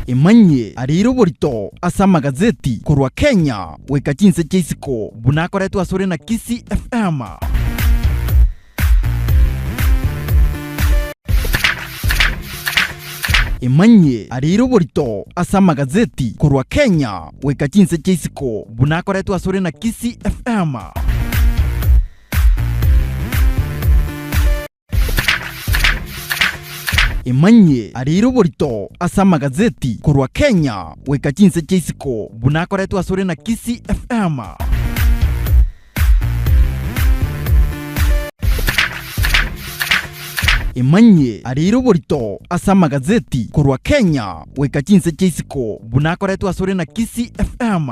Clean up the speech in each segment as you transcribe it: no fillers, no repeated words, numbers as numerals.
imanye ariro borito asa magazeti kurwa Kenya weka chinse cheisiko bunakoretwa asore na Kisi FM. Imanye ariro borito asa magazeti kurwa Kenya weka chinse cheisiko bunakoretwa asore na Kisi FM. Imanye ariro borito asa magazeti kurwa Kenya weka chinse cheisiko bunakoretwa asore na Kisi FM. Imanye ariro borito asa magazeti kurwa Kenya weka chinse cheisiko bunakoretwa asore na Kisi FM.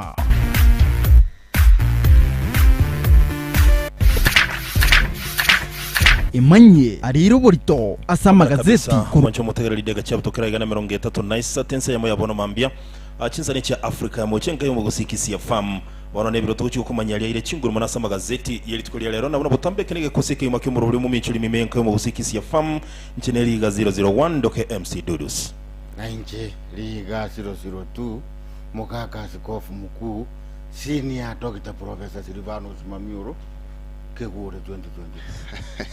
Imanye ariro borito asa magazeti kurwa mutegera lidega cyabutokera igana 39 tense ya moyabono mambia achinza ni cha Afrika ya mochenga yo mugusikisi ya fam wana nebiro tuchi ukumanyali ile chinguru manasa magazeti yeli tukolia lero na butambe kenege koseke yumaki mu ruri Mominchori mimenka yo mugusikisi ya fam nchene liga 001 doke MC DUDUS na nje liga 002 mukaka askofu mkuu senior Dr. Professor Silvanus MAMIORO kegure 2020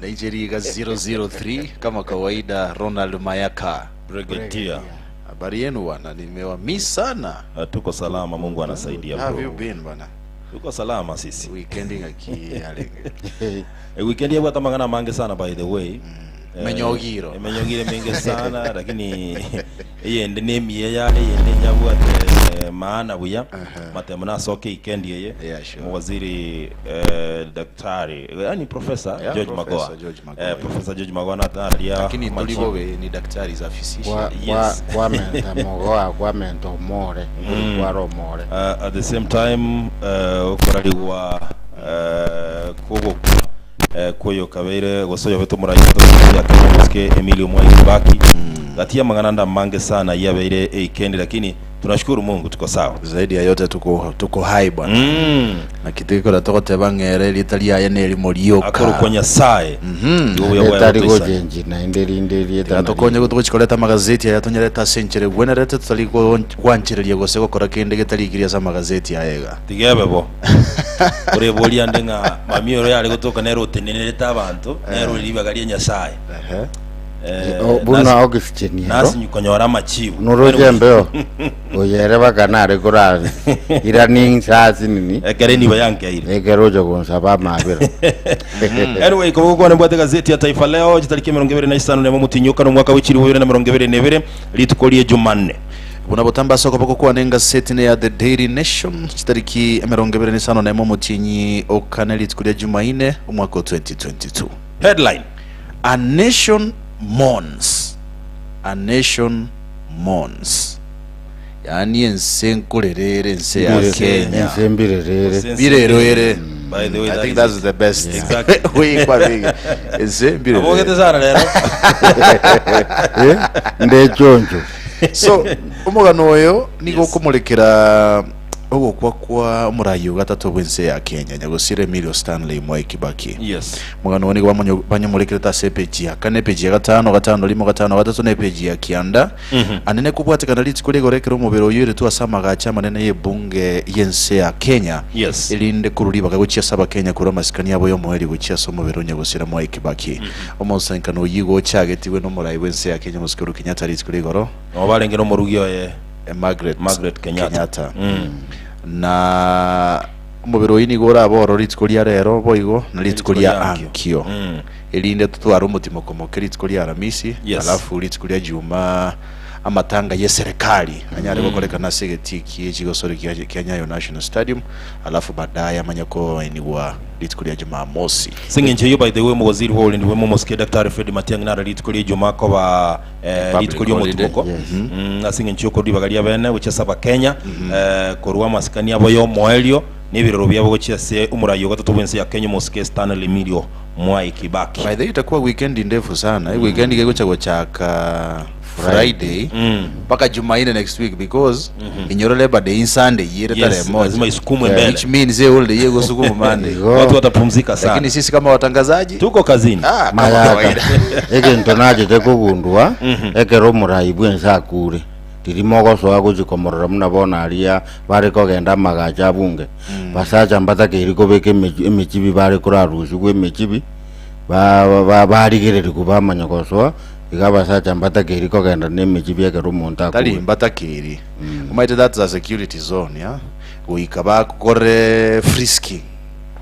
na nje liga 003 kama kawaida RONALD MAYAKA Brigadier. Habari yenu wana, nimewamiss sana. Tuko salama, Mungu anasaidia bro. Have you been bana? Tuko salama sisi. Weekending akiyale. Weekend yetu atamangana mange sana by the way. Menyogiro. Menyogire mingi sana lakini yeye ndenemi yeye nyabwa maana buya matemana soke weekend yeye waziri daktari yani professor George Magoa professor George Magoa na taria lakini tulibowe ni daktari za physician kwa menta Magoa kwa menta more kwa romore at the same time ukoraliwa kugo koyo kabere gosoyo beto murayi ya kamuske Emilio Mwai gatia magananda mange sana yabeire weekend lakini tunashukuru Mungu tuko sawa. Zaidi ya yote tuko hai bwana. Na kitiko la tokote bangere litalia yeneli molioka. Akorukonya sae. Tari gojenji na inderi eta. Tokonye gutuchikoleta magazeti ya tonyeleta century bwena rete tutaliko kwanchirelie goseko kora kende getali kiria za magazeti ya ega. Tigebe bo. Ore bolia ndenga MAMIORO yale gutoka nero teneneleta abantu nero libagalia nyasaye. Buna ogificheni nasi nyukonyora machiu nuroje mbeo oyere baganare kurari iraning sazi nini ekere ni bayanke ile ekerojo konsaba mabira anyway kuko ne mbwate gazeti ya Taifa leo jitariki 25 ne mutinyuka no mwaka w'ikiri 2022 litukolie Jumanne bunabotamba soko pako kwa nenga setine ya The Daily Nation jitariki 25 ne mutinyi okaneli tukolie Jumanne umwaka 2022 headline A nation mourns. A nation mourns. Yani ensenkurerere ense ya Kenya. Ensembirerere. Birerere. By the way, I think that's the best. Exactly. We kwa big. Ensembirerere. Abogete sana lero. Ndechonjo. So, umugano oyo niko kumulekera ogo kwa umurayo gatatu bwense ya Kenya nyagosire Emilio Stanley Mwai Kibaki. Yes. Mugano woni kwa banyomulekera ta sepeji ya kane peji ya gatano limo gatano gatatu ne peji ya kianda anene kubwatikana litsikole gorekero mubero yire tu asamaga chama nene yebunge yense ya Kenya. Yes. Ilinde kuruliba gaguchia saba Kenya kuro masikani yabo yo mweri guchia so mubero nyagosire Mwai Kibaki. Omonsankano yigo chagetiwe no murayi wense ya Kenya musikuru Kenyatta litsikole goro. Obalengero murugyo ye Margaret Kenyatta. Na mubiro ini gora aboro litskolia rero boigo na litskolia ankio elinde tutwara umutima komoke litskolia aramisi alafu litskolia juma amatanga ye serikali anyare gokoreka na segetiki ekigosore kya Nyayo National Stadium alafu baadaye amanyako iniwa litskolia juma mosi singenje yo by the way waziri wo ndi we momoske Dr. Fred Matiang'i na litskolia juma ko ba litskolia mutoko na singenje ko dibagalia bene ucyasaba Kenya korwa maskani abo yo moelio n'ibiroro byabo gocyase umurayo gatatu bwense ya Kenya moske Stanley Mwai Kibaki. By the way itakuwa weekend ndefu sana. Weekend iko chako chaka Friday mpaka Jumanne next week because inyoro Labor Day in Sunday yere tarehe moja lazima isukumwe mbele, which means all the yego sukumu Monday watu watapumzika sana, lakini sisi kama watangazaji tuko kazini. Mayaka ege ntonaje tekugundwa eke romurai bwensa kure tirimogo so agujikomorora muna bona aria bari kogenda magacha bunge basacha mbatake iriko beke emechibi bari kurarushi gwe emechibi bari gereri kubamanya koso igabasacha mbatake iriko genda nemechibi eke romonta tali mbatakiri umaite that's a security zone ya uikaba kore frisky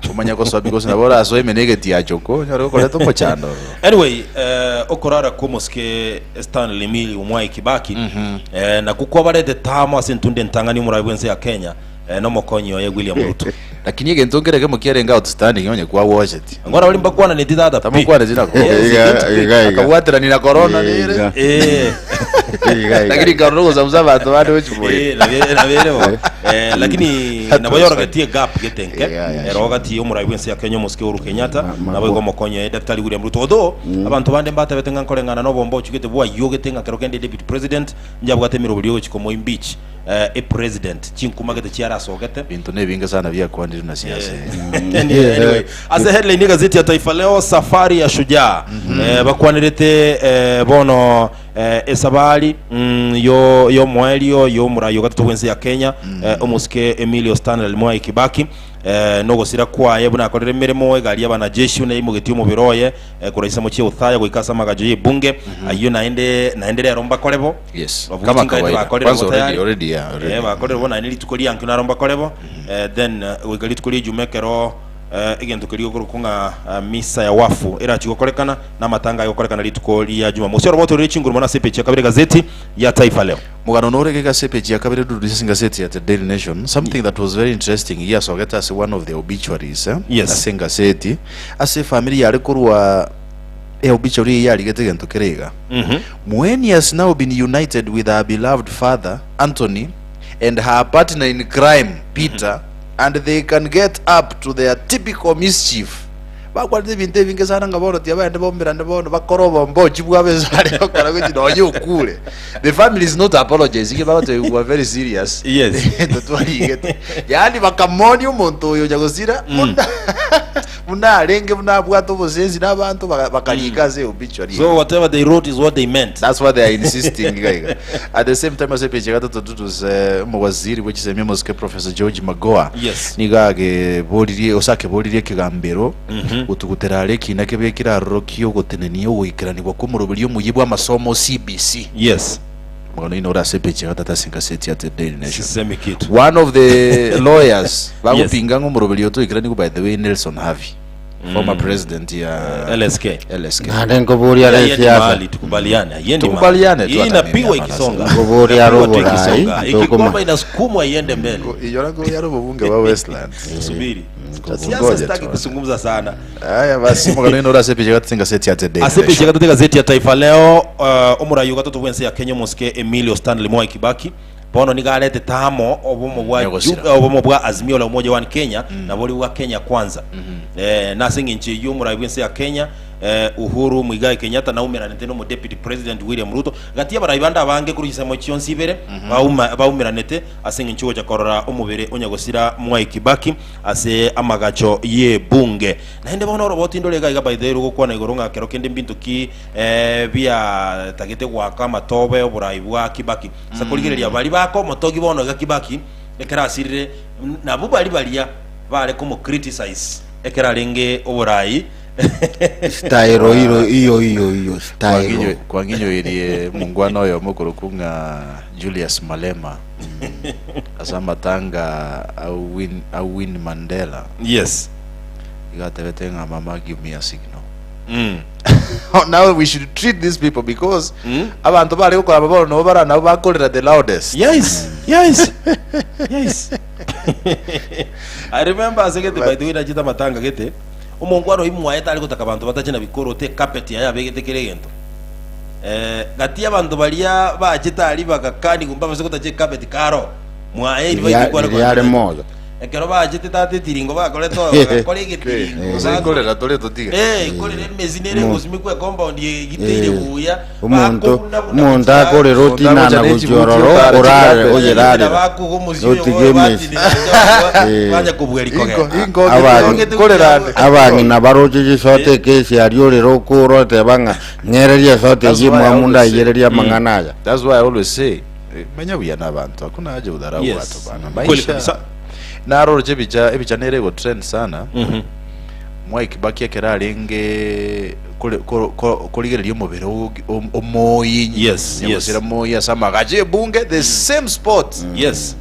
kumanya ko sabi ko sinabora so imenegeti ya choko nyaro ko leto pochano. Anyway, okorara komoske Stanley Mili umwai Kibaki na kuko barede tamo asentunde ntangani murabwense ya Kenya no mokonyo ye William Ruto lakini yege ntongereke mukirenga outstanding yonye kwa watch it ngora bali mbakwana ni didada tamukwana zina ko akawatira ni na corona nire lakini karogo za mzaba to watu wechiboye na vile lakini nabayora gatie gap getenke erogati umurabwense ya Kenya moske Uhuru Kenyatta nabo mokonyo ye Dr. William Ruto odo abantu bande mbata betenga nkorengana no bombo chugete bwa yogetenga kerokende deputy president njabwate mirobulyo chikomo imbeach a president chinkumagete chiara sogete bintu nebinga sana vya kwandiri na siasa. Anyway, as a headline ni gazeti ya Taifa Leo, safari ya shujaa bakwanirete bono esabali yo mwelio yo murayo gatatu wense ya Kenya omuske Emilio Stanley Mwai Kibaki nogo sira kwaye buna akorere mirimo egali abana jeshi une imugeti mu biroye kuraisa mu cyo uthaya goikasa magajo y'ibunge ayo naendelea yaromba korebo yes kama kawaida kwanza already bakorero bona ni litukoli yanki naromba korebo then wegali tukoli jumekero egento kiri okurukunga misa ya wafu era chikokorekana na matanga yokorekana litukoli ya Jumamosi roboto riri chinguru mona sepechi ya kabiri gazeti ya Taifa Leo mugano norege ga sepechi ya kabiri DUDUS gazeti ya The Daily Nation. Something that was very interesting yes ogeta as one of the obituaries asenga seti ase family yale kurwa obituary yali getegento kerega Mweni has now been united with her beloved father Anthony and her partner in crime Peter and they can get up to their typical mischief. Bakwate binte binge sana ngaboro tiabande bombera ndebono bakoroba mbochi bwabezale bakora kuti noyo kule. The family is not apologizing about it, we were very serious. Yes. Yani bakamoni umuntu oyo jagosira muna arenge muna bwato bosenzi nabantu bakalikaze obituary. So whatever they wrote is what they meant. That's what they are insisting. At the same time as page gato to DUDUS mowaziri which is Memoske Professor George Magoha. Yes. Nigage bolirie osake bolirie kigambero utuguterare kinake bekira rokio goteneni ogikirani gwakumurubiri omuyibwa amasomo CBC. Yes. Mwana ino ora sepechi gatata singa seti at the Daily Nation. Semi kit. One of the lawyers bagupinga ngomurubiri otukirani by the way Nelson Havi. Former president ya LSK. Ndengo buri ya siasa tukubaliane yendi tukubaliane hii inapigwa ikisonga buri ya robo ikikomba inasukumwa iende mbele iyorango ya robo bunge wa Westland subiri siasa sitaki kusungumza sana haya basi mugano ino ora sepechi gatsinga seti ya Daily asepechi gazeti ya Taifa Leo omurayo gatatu wense ya Kenya moske Emilio Stanley Mwai Kibaki bono nigalete tamo obomo bwa azimio la umoja wa Kenya na boli wa Kenya kwanza na singi nchi yumura bwense ya Kenya Uhuru Muigai Kenyatta na umira nete mu deputy president William Ruto gatia barayibanda bange kuri gisamo cyonsi bere baumira nete asingi nchi oja korora omubere onyagosira Mwai Kibaki ase amagacho ye bunge naende bono roboti ndolega iga by the rugo kwana igoronga kero kende mbintu ki bia tagete gwaka matobe oburayi bwa Kibaki sakoligereria bali bako motogi bono ga Kibaki ekera asirire nabo bali balia bale komo criticize ekera lenge oburayi style iyo style kwa nginyo irie mungwana oyo mukuru kunga Julius Malema asama tanga au win Mandela. Yes, igatebetenga mama give me a signal. Now we should treat these people because abantu bali ukora baboro no bara na bakorera the loudest. Yes. I remember asegete by the way najita matanga gete umongwaro imwa eta aliko takabantu batachina bikoro te carpet ya begete kiregento gati abantu balia bajita ali bagakani kumba baseko tache carpet karo mwa eri bayikwara yale moja ekero bajete tate tiringo bakoretwa kore gitiringo uzakorera tole totiga kore mezinere guzimikwe compound gitire buya umuntu akorera otina na gujororo orare oyerare otigemesi banya kubweriko abangi na baroje sote kesi ariorero kuro tebanga ngereria sote yimwamunda yereria manganaya. That's why I always say menya buya nabantu hakuna haja udharau watu bana maisha naro ebicha nerego trend sana Mwai Kibaki akera renge kuligereria umubere omoyi yes moyi asama gaje bunge the same spot yes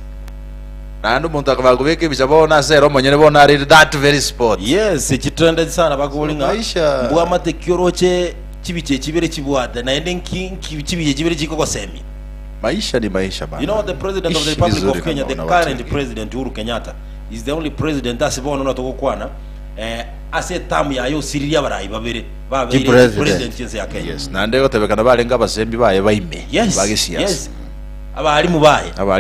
nando muntu akabagubeke bicha bona zero monyene bona ari that very spot yes ikitrended sana bakulinga maisha bwa matekyoroche kibiche kibere kibwada na ende kibiche kibere kiko semi maisha ni maisha bana. You know the president of the Republic of Kenya, the current president Uhuru Kenyatta is the only president asibona natokokwana ase tamu yayo siriria barayi babere president chense ya Kenya. Yes, na ndego tebekana balenga basembi baye baime bagisiasa. Yes. Abali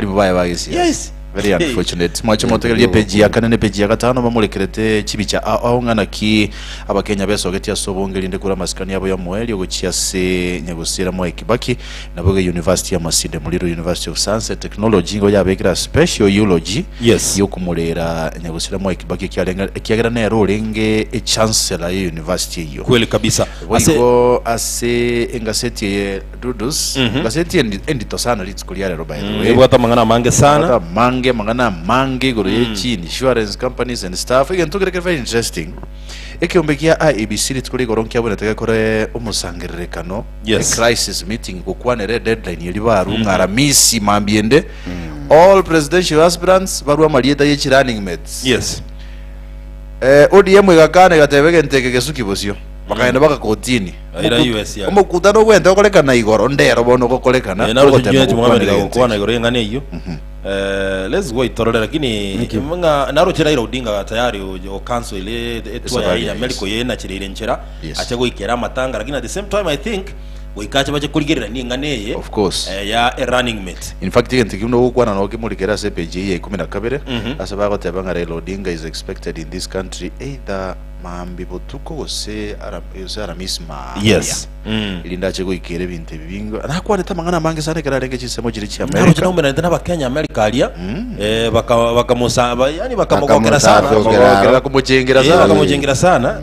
mubaye bagisiasa. Yes. Very unfortunate. Mwacho motegelie page ya kanene page ya gatano bamulekerete kibicha aungana ki abakenya besogetia sobongelinde kura maskani yabo ya mweli ogochia se nyagusira Mwai Kibaki na Boge University ya Masinde Muliro University of Science and Technology ngo yabekira special eulogy yo kumulera nyagusira Mwai Kibaki kiagera na rolenge e chancellor ya university hiyo. Kweli kabisa. Ase engaseti DUDUS ngaseti endito sana litsukulia lero by the way. Ebwata mangana mange sana. Mangana mange goro yechi insurance companies and stuff again to get very interesting ekyombekia IEBC litukuri goronkia bone tegekore umusangirekano crisis meeting kukwanere deadline yeli baru ngaramisi mambiende all presidential aspirants barua malieta yechi running mates ODM igakane gatebege nteke gesuki bosio bakaenda baka kotini ira US ya umukutano gwenda okolekana igoro ndero bono gokolekana na rutujye mwana igoro ngane iyo let's go itorora lakini mga narochera ira Odinga tayari o cancel ile etwa ya America yena kirire nchera acha goikera matanga lakini at the same time I think wikacha bache kuligerera ni nganeye of course ya a running mate in fact igenti kino gukwana no kimulikera se page ya 12 asaba ko tebanga Raila Odinga is expected in this country either mambi botuko gose aramisma ilinda chego ikere binte bibingo nakwane tamangana mange sare kararenge chisemo kiri chi America naro chino mbere ndana bakenya America alia bakamusaba yani bakamogokera sana bakamujengera sana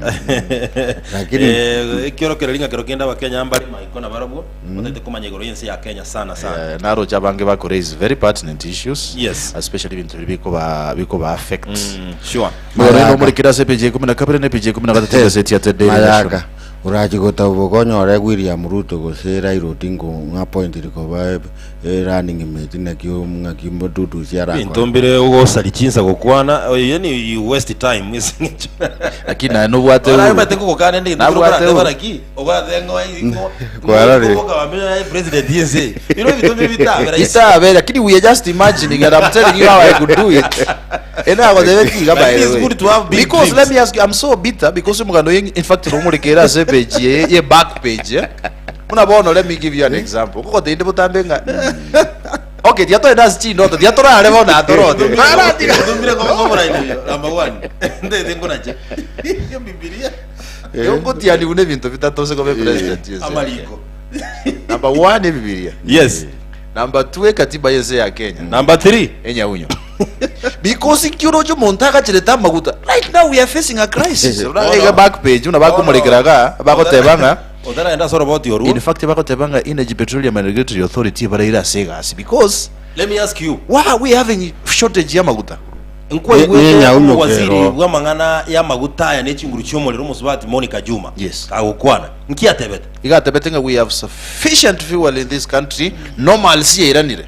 lakini kioro keralinga kerogenda bakenya ambali maikona barabwo mutete kumanyegoro yense ya Kenya sana naro chabange bako raise very pertinent issues especially bintu biko ba affect sure moro muri kira sepeje 12 nepeje 13 seti ya tede Mayaka urachigota ubokonyore William Ruto gose Raila Odinga ngapoint liko ba running mate na kyo ngakimbo dudu ciara intombere ugosali chinsa gokwana yani you waste time lakini no bwate ora mate kokana ndi ndikora baraki obathengo ingo kwa wamenya president yense bitombere bitabera lakini we are just imagining and I'm telling you how I could do it and I was very by the way because let me ask you I'm so bitter because umugano in fact rumurikera se page ye back page unabona let me give you an example koko tinde butambenga okay diato edas chi nota diato rale bona atorote para tira dumbire como mora ile number 1 ndende ngonaje yo bibilia yo tiani une vinto vitatose come president amaliko number 1 bibilia number 2 katiba yese ya Kenya number 3 enya unyo because kiurojo montaka chileta maguta right now we are facing a crisis like back page una bakumurikiraga bakotebanga odara enda sort about your in fact bakotebanga Energy Petroleum and Regulatory Authority baraira segas because let me ask you why are we having shortage ya maguta nkwe waziri wa mangana ya maguta ya nechinguru cyomorero musubati Monica Juma kagukwana nkiatebete igatebetenga we have sufficient fuel in this country normal si iranire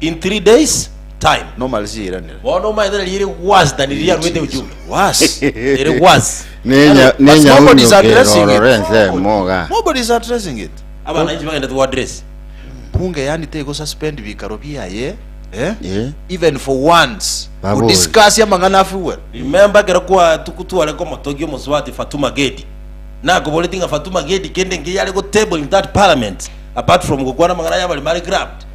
in 3 days time normal si iranire wono maidere yiri was than yiri arwete ujumbe was it was nobody is addressing it abana nje bagenda to address bunge yani tego suspend bikaro biaye even for once we discuss ya mangana fuel remember kera kwa tukutwale ko motogyo muswati Fatuma Gedi na ko boletinga Fatuma Gedi kende ngi yale go table in that parliament apart from gukwana mangana ya bali mari grabbed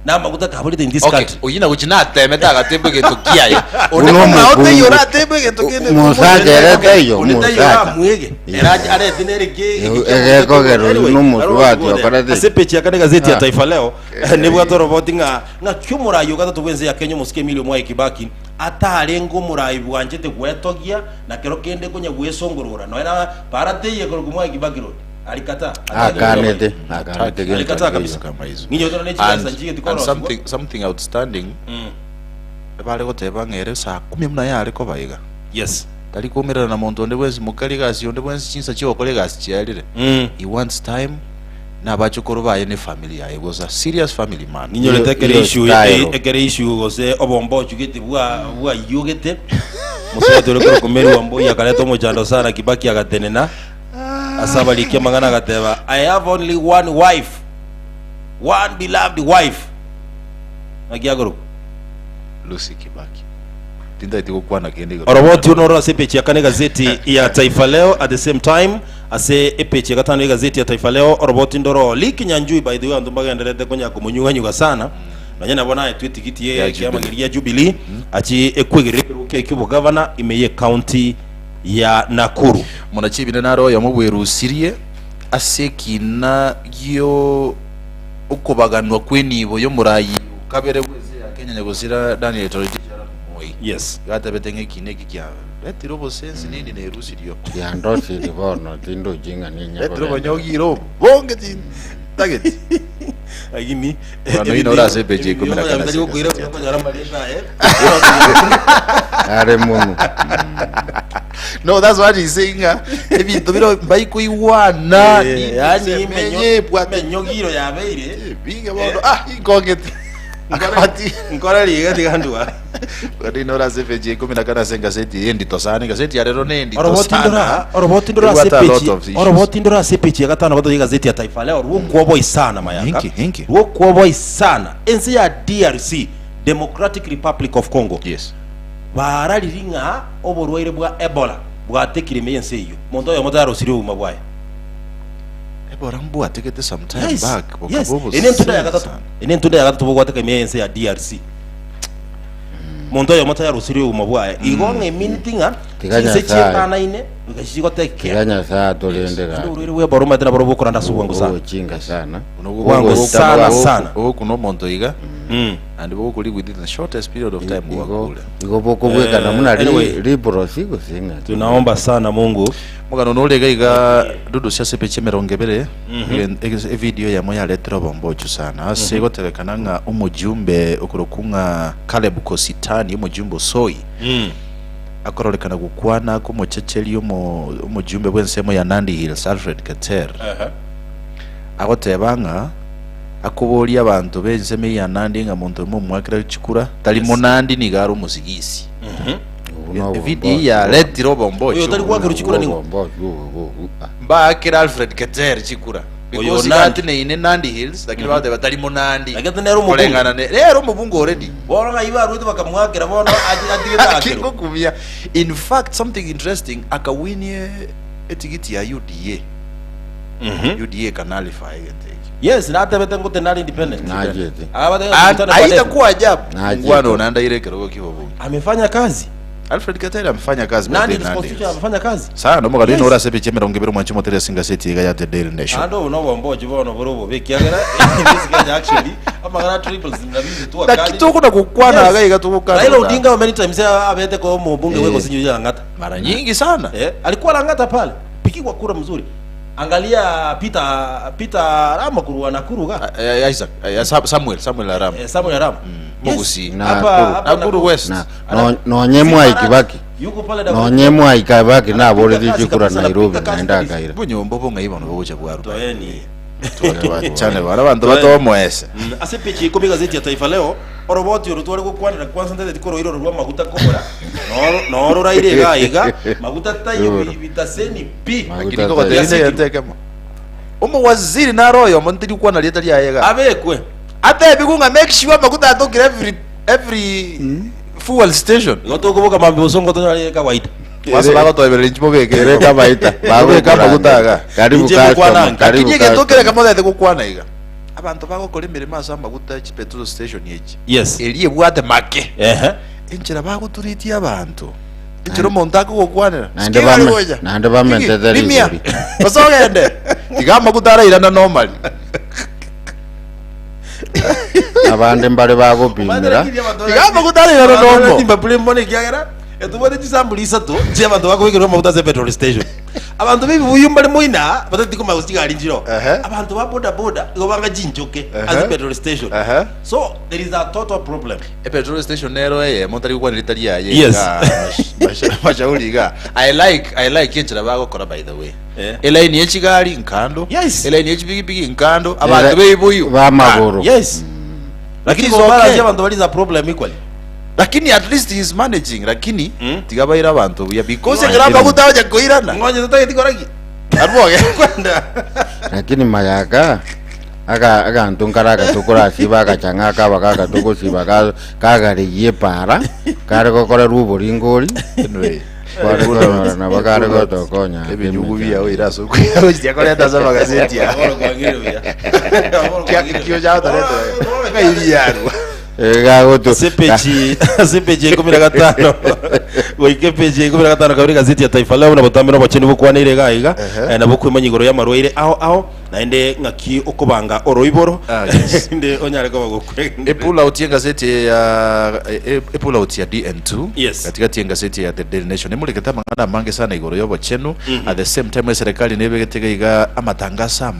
na maguta kaburite in this okay country oyina guchina temeta gatembe getokiaye Uno ote yora tembe getokene musaje reteyo musaje mwege are dinere ke egeko gero n'umusuati okorete asepechi akane gazeti ya Taifa Leo nibwo atoroboti nga cyumurayo gatatu bwenze ya Kenya musike Emilio Mwai Kibaki atarengo murayi bwanjete gwetogia na kero kende kunya gwesongorora no era parateye ko Mwai Kibaki ro alikata akanete alikata kabisa kama hizo ninyo tona nechi sanjige tikoro something outstanding bale goteba ngere saa 10 yari ko bayiga yes tali kumira na muntu onde bwenzi mukali gasi onde bwenzi chinsa chiwo kole gasi chialire he wants time na bachukuru baye ne family yae was a serious family man ninyo letekere issue gose obombo chugete bwa yugete musoto rero kumeri wambo yakaleto mojando sana Kibaki agatenena asaba likia mangana gateba I have only one wife, one beloved wife agiagoro Lucy Kibaki tinda itiko kwana kende oroboti unoro asepechi akane gazeti ya Taifa Leo at the same time ase epechi gatano gazeti ya Taifa Leo oroboti ndoro liki nyanjui by the way ndumbaga nderete konya kumunyuga sana nanyana bona tweet kiti ye kama ngiria Jubilee achi ekwegere ke kibo governor imeye county ya Nakuru munachibine naro ya mubwerusirie asekina yo ukubaganwa kwenibo yo murayi kabere bweze ya Kenya nyagosira Daniel Torojara Moi yes gata betenge kineki kya etirobo sense nini ne rusirio ya ndosi libono tindo jinga ninya etirobo nyogiro bonge tin target agini no inora sepeje komera kana ndari kuira ko nyara malesha are munu no that's what he's saying ebintu biro bayiko iwana yani menyogiro yabeire binge bono ingongeti ngora liga tigandwa Kadi nora sepeje komera kana senga seti endi tosane gazeti ya rero nendi oroboti ndora sepeje gatano bato gazeti ya Taifa Leo ruko sana mayaka ruko sana enzi ya DRC Democratic Republic of Congo yes barariringa oborwaire bwa Ebola bwatekire meyense iyo mondo yo motaro siri uma bwaye Ebola mbu atekete sometime back okabobo ene ntunda ya gatatu bwateka meyense ya DRC mondo yo motaro siri uma bwaye igonge mintinga kinse chekana ine ngashiko teke kiganya saa tolendera ndurire we boroma tena borobo kuranda subwangu sana chinga sana wangu sana kuno mondo iga and we could live within the shortest period of time iko boko bweka na muna libro sigo singa tunaomba sana Mungu mugano nolega iga dudu cia sepeche merongebere e video ya moya letro bombochu sana ase goterekana nga umujumbe okurokunga Caleb Kositani umujumbe soi akorolekana gukwana ko mochecheli umujumbe bwensemo ya Nandi Hills Alfred Kater agotebanga akuboli abantu benseme ya Nandi nga muntu mu mwakira chikura tali monandi ni garo musigisi video ya letro bombocho oyo tali kwakira chikura ningo mbakira Alfred Kater chikura because nati ne ine Nandi Hills lakini bade batali monandi agata nero mu kulengana ne rero mu bungo already bona iba ruti bakamwakira bona adigeta kingo kumia in fact something interesting akawinie etikiti ya UDA UDA kanalify yes na tabeta ngote nali independent najete aita kuwa ajabu ngwano naenda ile kirogo kibovu amefanya kazi Alfred Katera amefanya kazi nani constitution amefanya kazi sana mo kadino ora sepe chemera ngebero mwancho motere singa seti ga ya the Daily Nation ando no bombo jibono borobo bekiagera this guy actually amagara triples nabizi tu akali kitoko na kukwana agaiga tukuka Raila Odinga many times abete ko mu bunge weko sinyo ya ngata mara nyingi sana alikuwa langata pale pikikwa kura mzuri angalia Peter Rama kuruwa na kuruga Isaac Samuel Aram Mogusi hapa Nakuru West no nyemwa ikibaki yuko pale no nyemwa ikabaki na bole dichikura Nairobi naenda kaira bunyombo bonga ibano bobucha bwaru toeni chane bara bantu batomwese asepechi ikomi gazeti ya Taifa Leo oroboti urutware gukwanira kwanza ndete tikoro iro rwa maguta kobora no raire gaiga maguta tayo bitaseni pi akiriko baterine yatekemo umu waziri na royo montiri kwana lieta lyayega abekwe ate bikunga make sure maguta atokira every fuel station ngotokuboka mambo songo tonali kawaida waso lago to ebere nchimo kere kabaita bago kama maguta aga karibu kwana karibu kinyege tokera kama ndete kukwana iga abantu bagokora imirimo asamba guta petrol station yeji yes eliye bwate make injira baguturitie abantu injira umuntu akugwanira nande bamentetera rimia basogende igamba gutara irana normally abandi mbali bagopimira igamba gutara irana normal timba plembone kyagera etubone tisambulisa to je abantu bakubikira amavuta ze petrol station abantu bibi buyumba muina batati kuma usigali njiro abantu ba boda boda ngo banga jinjoke as petrol station so there is a total problem a petrol station nero montari kwa litali ya yes mashauri ga I like yenjira bagokora by the way elaini yechigali nkando yes elaini yechipigipigi nkando abantu bebuyu bamagoro yes lakini so bala abantu bali za problem equally lakini at least he is managing lakini tigabaira abantu ya because ngramba kutawaje koirana ngoje tutagikoraki arboge kwenda lakini mayaka aga ntunkaraka tukura siba kachanga ka baka tukusiba kagariye para kare kokora rubori ngori nwe kware kora na bakare gotokonya ebinyugubi yawe iraso kuyawe yakora tazama gazeti ya kyo jao tareto kairiano CPG 15 goike peji 15 kabiri gazeti ya Taifa Leo na botambira bacheni bukwanire gaiga na bukwimanya igoro ya marwaire aho naende ngaki okubanga oroiboro inde onyare ko bagukwe epula utie gazeti ya epula utie DN2 yes katika tie gazeti ya The Daily Nation nemule keta mangana mange sana igoro yo bachenu at the same time serikali nebegetega iga amatangazo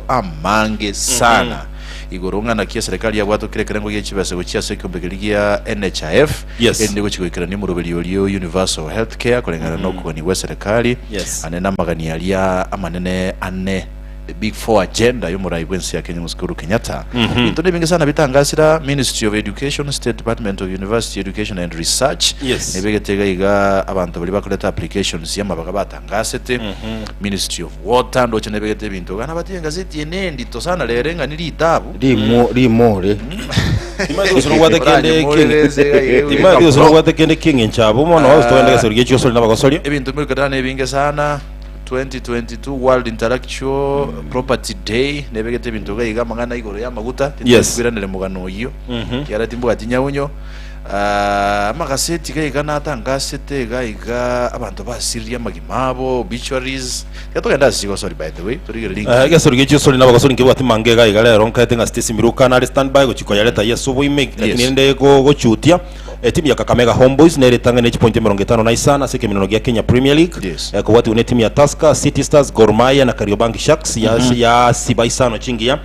amange sana igorunga na kia serikali ya watu kile kirengo y'ekibase gokia sekobegeligia NHIF ende gochigwikira ni murubelio universal healthcare kolengana no kugani wa serikali anena magani alia amanene ane the big four agenda y'umurayibwensi ya Kenya Muskuru Kenyatta intone bingi sana bitangasira Ministry of Education, State Department of University Education and Research nebegetega iga abantu bali bakoleta applications y'amabaga batangasete Ministry of Water ndo chenebegete bintu gana batenga zeti enendi tosana lerenga nili itabu rimore imagine so what kende king enchabo mona wa stoenda gasorige cyosoli nabagosoli ebintu mwikatana bingi sana 2022 World Intellectual Property Day nebegete bintu gayiga mangana igoro ya maguta tikubiranire mugano iyo yaratimbuga tinyawunyo magaseti gayiga natangasete gayiga abantu basiriya magimabo obituaries yatogenda sigo sorry by the way turigere link gasorige cyosoli nabagosoli ngibo ati mange gayiga lero nkaete nga Stacy Miruka na standby gochiko yareta yesubo ime lakini nde go chutia timu ya Kakamega Homeboys na ile tanga na point 50 na isana sike minono ya Kenya Premier League kwa watu une timu ya Tusker, City Stars, Gor Mahia na Kariobangi Sharks ya Sibaisano chingia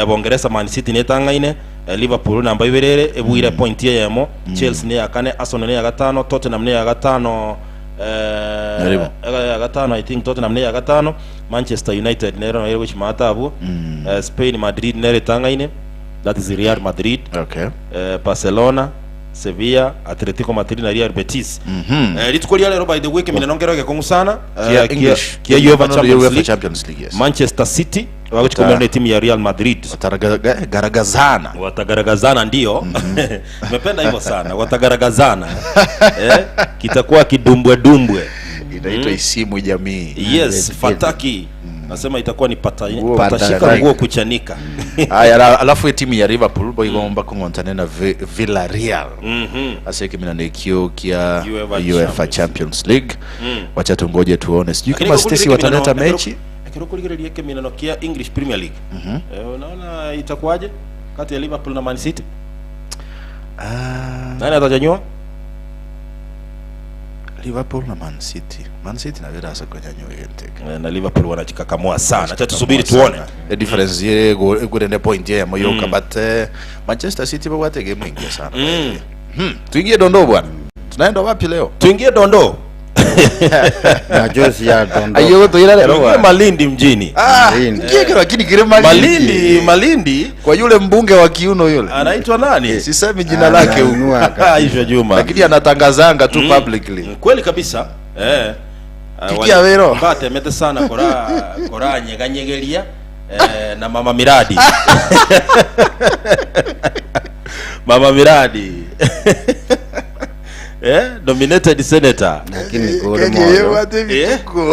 Bongereza Man City ne tanga ine Liverpool namba iberere ebuire point ya yamo Chelsea ne ya kane Arsenal ne ya gatano Tottenham ne ya gatano ya gatano I think Tottenham ne ya gatano Manchester United ne ro which matabu Spain Madrid ne tanga ine that is Real Madrid Barcelona Sevilla, Atletico Madrid na Real Betis. Litukoli lero by the way kemina nongero ke kongusana kia UEFA Champions League. Manchester City wagochikomera na timu ya Real Madrid. Watagaragazana ndio. Nimependa hivyo sana. Watagaragazana. Kitakuwa kidumbwe. Inaitwa isimu jamii. Yes, fataki. Nasema itakuwa ni patashika nguo kuchanika. Haya alafu timu ya Liverpool boigomba kungontana na Villarreal. Aseke mina nekio kia UEFA Champions League. Wacha tungoje tuone. Sijui kama Stacy wataleta mechi. Akiro kuligerelie kemina no kia English Premier League. Unaona itakuwaje kati ya Liverpool na Man City? Nani atajanyua? Liverpool na Man City na vera sa kwenye nyuente na Liverpool wanachikakamua sana. Acha tusubiri tuone the difference ye go point ya Mayoka but Manchester City bagwate game ingia sana. Tuingie Dondo bwana. Tunaenda wapi leo? Tuingie Dondo. Na Josi ya Dondo. Ayo toira leo bwana. Malindi mjini. Ngiye lakini kile Malindi kwa yule mbunge wa kiuno yule. Anaitwa nani? Sisemi jina lake huko. Aisha Juma. Lakini anatangazanga tu publicly. Kweli kabisa. Kikia wero. Mbate mete sana kora nyeganyegelia na mama Miradi. Mama Miradi. Nominated senator. Lakini kule moyo.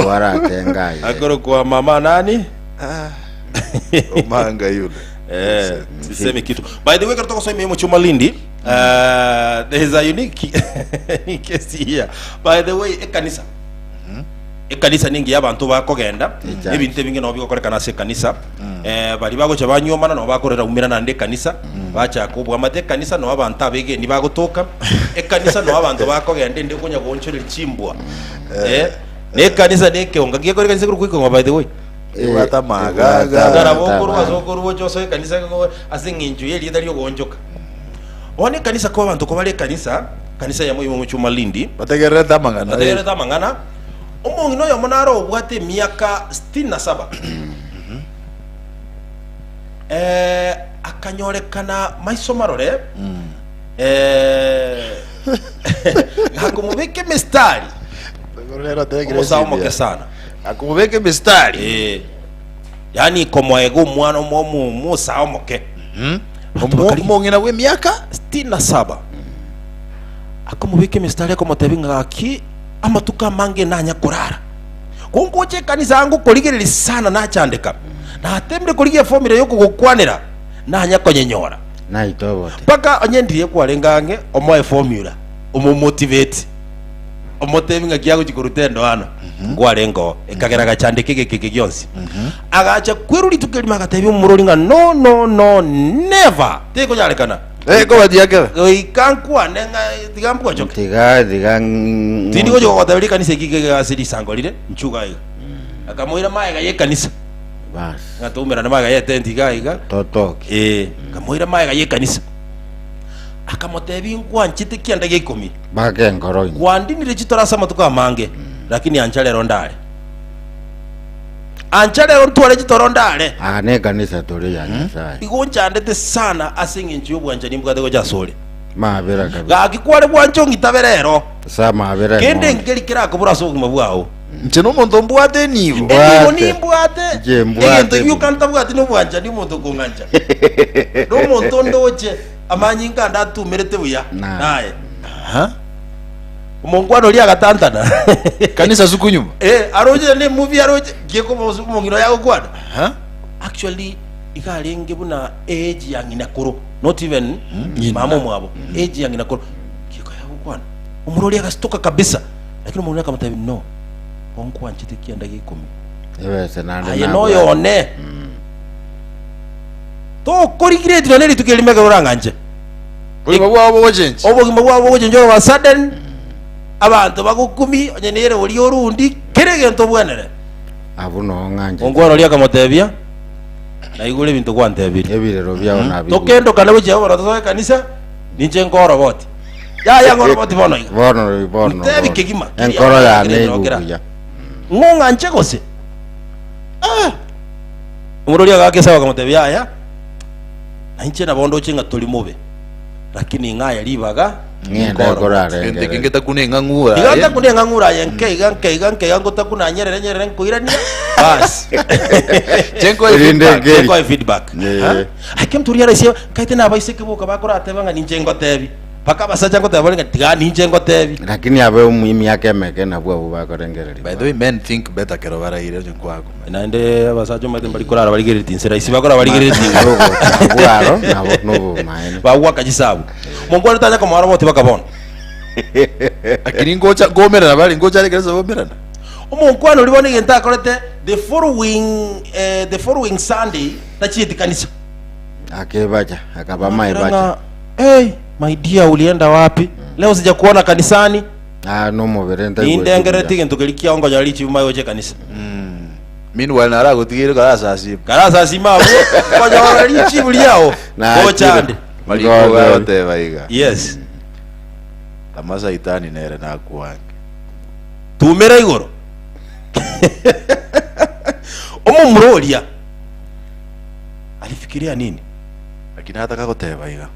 Wara tengai. Akoro kwa mama nani? Omanga yule. Sisemi kitu. By the way, kutoka sasa mimi Chuma Lindi, there is a unique case here. By the way, ekanisa. Ekanisa ningi y'abantu bakogenda, ebintu bingi no bikokorekana se kanisa. Bali bago cyabanyomana no bakorera umira nande kanisa, bacha kubwa amate kanisa no abantu abege ni bagotoka. Ekanisa no abantu bakogenda ndi kunya gonchore chimbwa. Ne kanisa ne ke ongagiye kore kanisa kuri by the way. Bata magaga. Gara bokuru bazokuru bo cyose kanisa ko asinginju yeli dalyo gonjoka. One kanisa ko abantu ko bale kanisa ya mu Chuma Lindi. Bategereta mangana. Bategereta mangana. Omongi no yamonaro obwate miaka 67. Akanyorekana maiso marore. Hakumubeke mistari. Omusawo sana. Akumubeke mistari. Yani komo ego mwana musawo moke. Omongina we miaka 67. Akumubeke mistari akomotebinga aki amatuka mange nanya kurara kungoche kanisa angu koligiriri sana nachandika na atembre koligie formula yo kugukwanira nanya konyenyora na itobote paka onyendiye kwarengange omoe formula omomotivate omotebinga kiago chikurutendo hano ngwarengo ekagera gachandike keke gyonsi agacha kwiruri tukelima gatebi umuroringa no never teko nyarekana ko badiake ikankwa nenga digambuko choke tiga tindi gojo kwatabiri kanisa kike gasiri sangolire nchuga iga akamoira maega ye kanisa bas ngatumira na maega ye tenti gaiga totoke kamoira maega ye kanisa akamotebi nkwa nchite kianda ge 10 bage ngoronya kwandinire chitorasa matuka mange lakini anchalero ndale anchalero ntware chitorondale ne kanisa tole ya Nyasaye igonchandete sana asinginchi yobwanja nimbwate goja sole mabera kabisa gakikware bwancho ngitaberero sa mabera kende ngeli kirako buraso bugima bwawo ncheno muntu mbwate nibo nimbwate egento byukanta bwate no bwanja ni muntu kunganja no muntu ndoje amanyinga ndatumerete buya naye umongwano lya gatantana kanisa sukunyuma aroje ne movie aroje gieko mongino yago kwada actually ikalenge buna age yangina kuro not even mama mwabo age yangina kuro gieko yago kwana umuroli akastoka kabisa lakini umuntu akamatabi no onko anchite kianda ge 10 yebese nande aye no yone to kori grade no neli tukelimeka uranganje ubugima bwabo bojenje obugima bwabo bojenje wa sudden abantu bagukumi onyenere oli orundi keregento bwanere abuno nganje ongwaro lya kamotebia na igule bintu kwantebiri ebirero byao nabi tokendo kana buje abo ratosoe kanisa ninje ngoro bote ya ngoro bote bono tebi kegima enkoro ya neguya ngonga nchekose umuroli agake sawa kamotebia ya na inche na bondo chenga tolimobe lakini ngaya libaga ngenda korare ngeta kunenga ngura iganta kunenga ngura yanke ngota kuna nyerere nkuirania bas chenko feedback akem turiara ise kaite na baise kibuka bakora atebanga ninjengo tebi paka basaja ngota balenga tiga ninjengo tebi lakini abe umimi yake meke na bwa bakorengereri by the way men think better kero baraire kwako naende basajo mate bali korara bali geriti nsera isi bakora bali geriti bwaro nabo no maene bawa kajisabu mongwaro tanya ko mara bote bakabona akini ngocha gomerana bali ngocha rekereza bomerana omonkwano libone genta korete the following Sunday tachiti kanisa akebaja akaba mai baja my dear ulienda wapi leo sija kuona kanisani no moverenta indengereti gento kelikia ongo jali chuma yoje kanisa meanwhile nara gutigire karasa sima ko jali chibu liao ko chande maliko yote baiga yes tamasa itani nere na kuange tumera igoro omumrolia alifikiria nini lakini hata kakoteba iga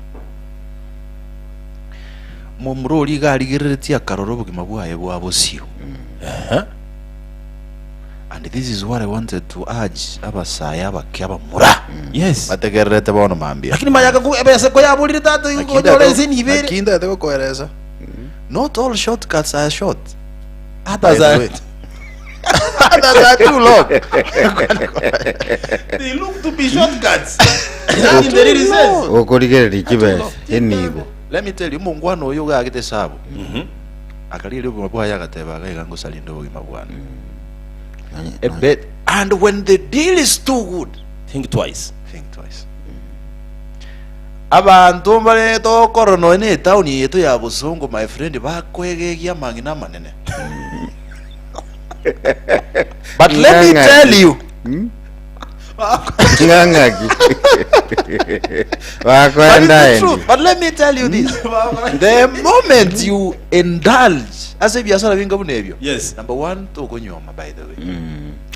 mumroli garigeretia karoro bugima bwaye bwabo sio and this is what I wanted to urge abasaya bakyaba mura yes bategerete bono mambia lakini mayaka ku ebese ko yabulire tatu ngojoleze nibere kinda teko koereza not all shortcuts are short hata za That's too long. They look to be shortcuts. That in the real sense. Okorigere richibe enigo. Let me tell you, mungwano uyu gagite sabu. Akalile bwa yagateba gagango salindo bwimabwana. A bit, and when the deal is too good, Think twice. Abantu mbale to korono ene town yetu ya Busongo, my friend, bakwegegia mangina manene. But let me tell you, Ngangaki. Wakwenda endi. but let me tell you this. The moment you indulge, as if you are vinga bunebyo. Yes. Number one, to konyoma, by the way. You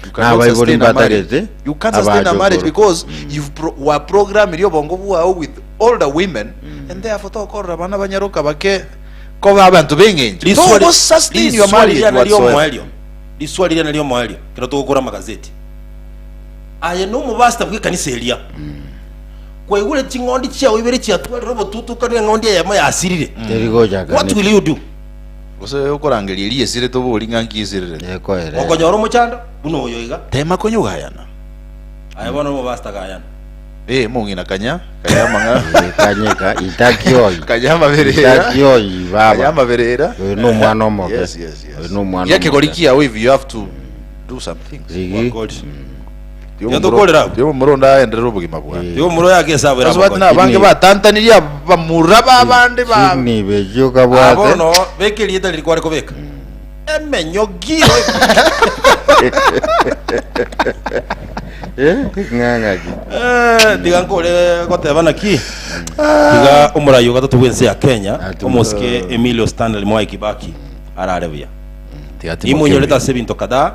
Na cannot Bible sustain a marriage. imbatarete. You can't sustain a marriage because you've were programmed with older women, and therefore to korra bana banyaruka bake ko abantu bengenje. Don't sustain your marriage whatsoever. Liswali nalyo mwalyo kino tukukura magazeti aye no mubasta bwikanisa elia kwegule chingondi chawe ibere cyatwa robo tutuka ngondi ya maya asirire what will you do Ose ukorangeria iliye sire to boli ngangi sire Ekoere. okonyoro muchanda buno oyoiga tema konyo gayana aye bono mubasta gayana mungina kanya manga Kanyeka itakiyoi. kanyama berera Itakiyoi baba. kanyama berera No mwana omoke. yes No mwana. yake golikia with you have to do some things Zigi. Yandukolera. Yo muronda endero bugima bwa yo muro yake sabera Aswati na bange batantaniria bamuraba abandi ba Ni bejuka bwate. abono bekelieta lilikuwa likobeka emenyogiro Ngangaki. diga nkole gotebana ki diga umurayo gatatu wense ya Kenya omoske Emilio Stanley Mwai Kibaki ararevya imunyoleta sebinto kada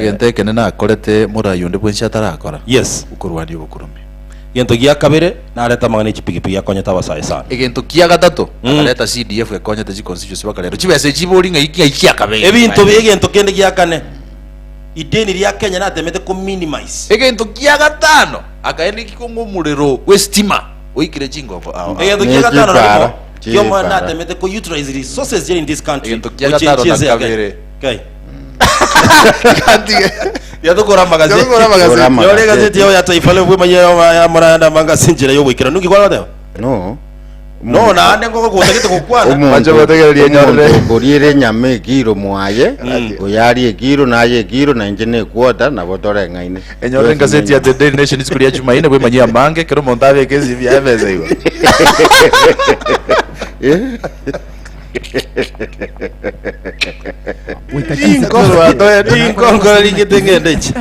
gente kenena akorete murayo ndi bwensi atarakora yes ukurwani ubukurumi gento gia kabere nareta magane chipigipigi akonyeta basaye sana egento kia gatatu akaleta CDF ekonyeta chi constitution bakalero chibese chibori ikia kabere ebinto bigento kende gia kane ideni lya Kenya natemete ku minimize egento kia gatano akaenda kikongo murero westima oikire chingongo egento gia gatano nalimo kyomo natemete ku utilize resources here in this country egento kia gatano na kabere kai ya tukora magazeti yole gazeti ya taifa leo bwema ya maranda manga sinjira yo wikira nuki kwa leo no na ande ngoko kutegete kokwana manjo bategereria nyorre ngorire nyame kiro mwaye oyari kiro naye kiro na njene kwota na botore ngaine enyorre gazeti ya The Daily Nation isikuria Jumaine bwema nyia mange kero montabe kezi bya meza hiyo Inkongo lingetengendeche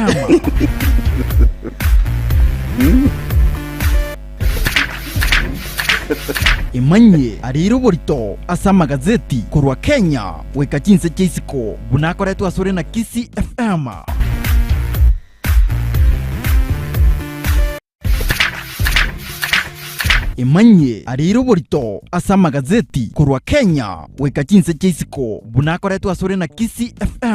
imanye ariro borito asa magazeti kurwa Kenya weka chinse cheisiko bunakoretwa asore na Kisi FM imanye ariro borito asa magazeti kurwa Kenya weka chinse cheisiko bunakoretwa asore na Kisi FM